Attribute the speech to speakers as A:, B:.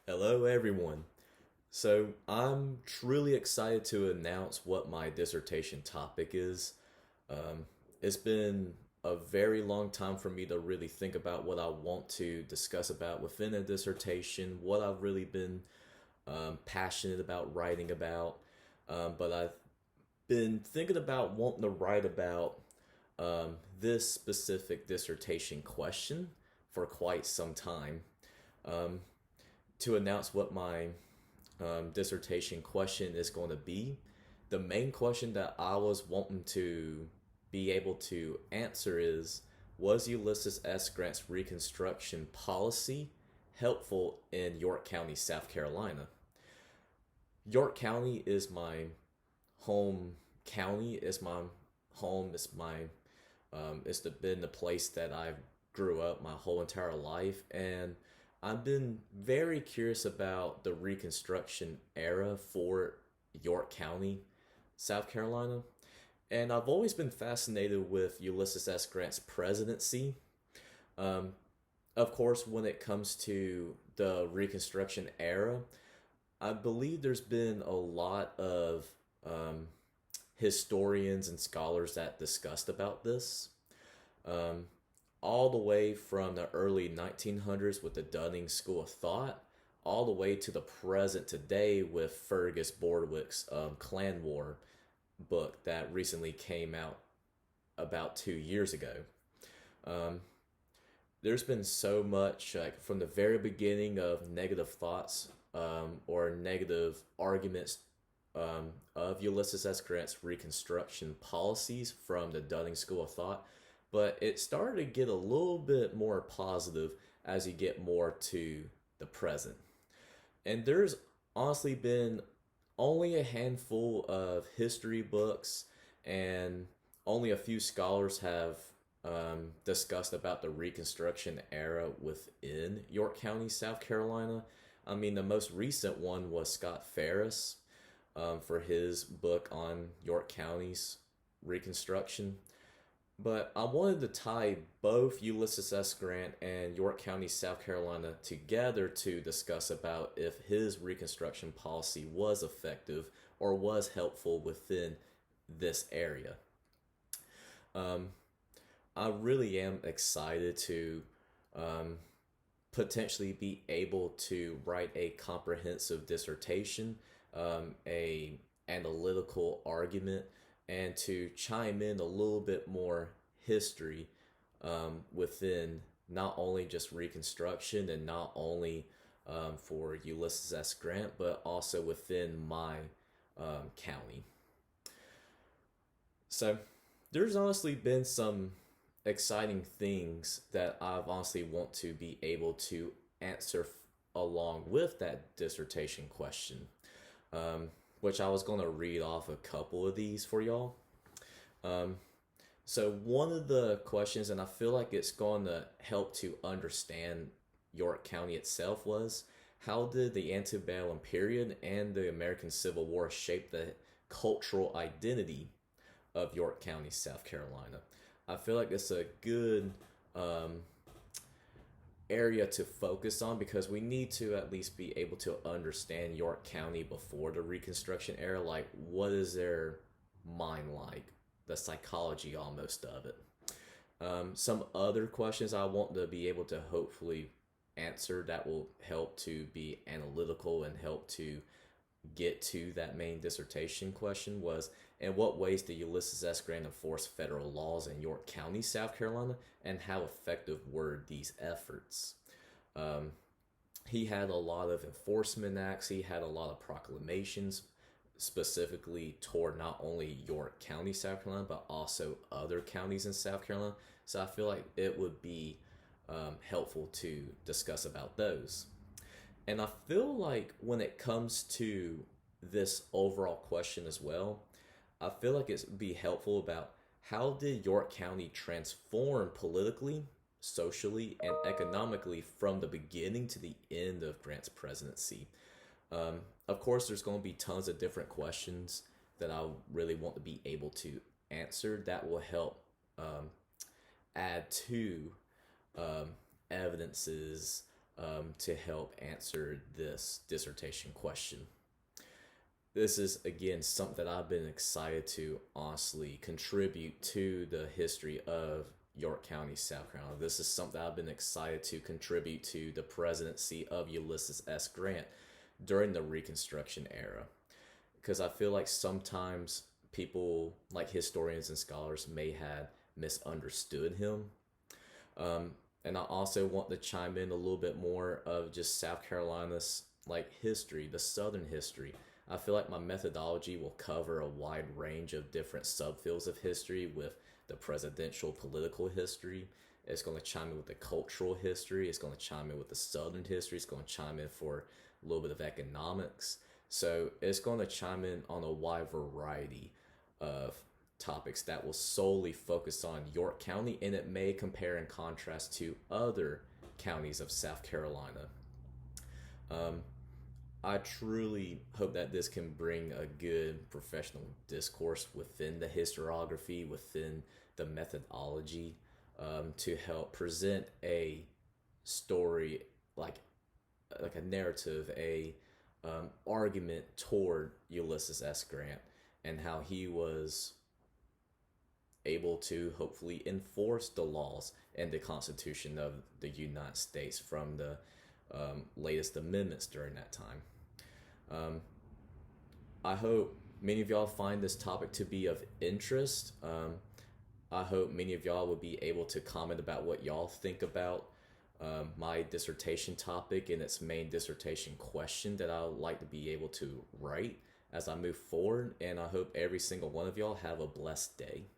A: Hello, everyone. So, I'm truly excited to announce what my dissertation topic is. Um, it's been a very long time for me to really think about what I want to discuss about within a dissertation, what I've really been passionate about writing about. But I've been thinking about wanting to write about this specific dissertation question for quite some time. Um, to announce what my dissertation question is going to be, the main question that I was wanting to be able to answer is: was Ulysses S. Grant's Reconstruction Policy helpful in York County, South Carolina? York County is my home county. It's my home. Been the place that I grew up my whole entire life, and I've been very curious about the Reconstruction era for York County, South Carolina. And I've always been fascinated with Ulysses S. Grant's presidency. Um, of course, when it comes to the Reconstruction era, I believe there's been a lot of um, historians and scholars that discussed about this. Um, all the way from the early 1900s with the Dunning School of Thought, all the way to the present today with Fergus Bordewick's Clan War book that recently came out about 2 years ago. Um, there's been so much, like from the very beginning, of negative thoughts or negative arguments of Ulysses S. Grant's Reconstruction policies from the Dunning School of Thought, but it started to get a little bit more positive as you get more to the present. And there's honestly been only a handful of history books, and only a few scholars have discussed about the Reconstruction era within York County, South Carolina. I mean, the most recent one was Scott Ferris for his book on York County's Reconstruction. But I wanted to tie both Ulysses S. Grant and York County, South Carolina together to discuss about if his Reconstruction policy was effective or was helpful within this area. Um, I really am excited to um, potentially be able to write a comprehensive dissertation, a analytical argument, and to chime in a little bit more history within not only just Reconstruction and not only for Ulysses S. Grant, but also within my county. So there's honestly been some exciting things that I've honestly want to be able to answer along with that dissertation question, which I was going to read off a couple of these for y'all. Um, so one of the questions, and I feel like it's going to help to understand York County itself, was: how did the antebellum period and the American Civil War shape the cultural identity of York County, South Carolina? I feel like it's a good area to focus on because we need to at least be able to understand York County before the Reconstruction era. Like, what is their mind like? The psychology almost of it. Some other questions I want to be able to hopefully answer that will help to be analytical and help to get to that main dissertation question was: in what ways did Ulysses S. Grant enforce federal laws in York County, South Carolina, and how effective were these efforts? Um, he had a lot of enforcement acts, he had a lot of proclamations specifically toward not only York County, South Carolina, but also other counties in South Carolina. So I feel like it would be helpful to discuss about those. And I feel like when it comes to this overall question as well, I feel like it'd be helpful about: how did York County transform politically, socially, and economically from the beginning to the end of Grant's presidency? Of course, there's going to be tons of different questions that I really want to be able to answer that will help add to evidences to help answer this dissertation question. This is, again, something that I've been excited to honestly contribute to the history of York County, South Carolina. This is something I've been excited to contribute to the presidency of Ulysses S. Grant during the Reconstruction era. Because I feel like sometimes people, like historians and scholars, may have misunderstood him. And I also want to chime in a little bit more of just South Carolina's like history, the Southern history. I feel like my methodology will cover a wide range of different subfields of history with the presidential political history. It's going to chime in with the cultural history. It's going to chime in with the Southern history. It's going to chime in for a little bit of economics. So it's going to chime in on a wide variety of topics that will solely focus on York County, and it may compare and contrast to other counties of South Carolina. I truly hope that this can bring a good professional discourse within the historiography, within the methodology, to help present a story like a narrative, a argument toward Ulysses S. Grant and how he was able to hopefully enforce the laws and the Constitution of the United States from the latest amendments during that time. I hope many of y'all find this topic to be of interest. I hope many of y'all will be able to comment about what y'all think about my dissertation topic and its main dissertation question that I would like to be able to write as I move forward. And I hope every single one of y'all have a blessed day.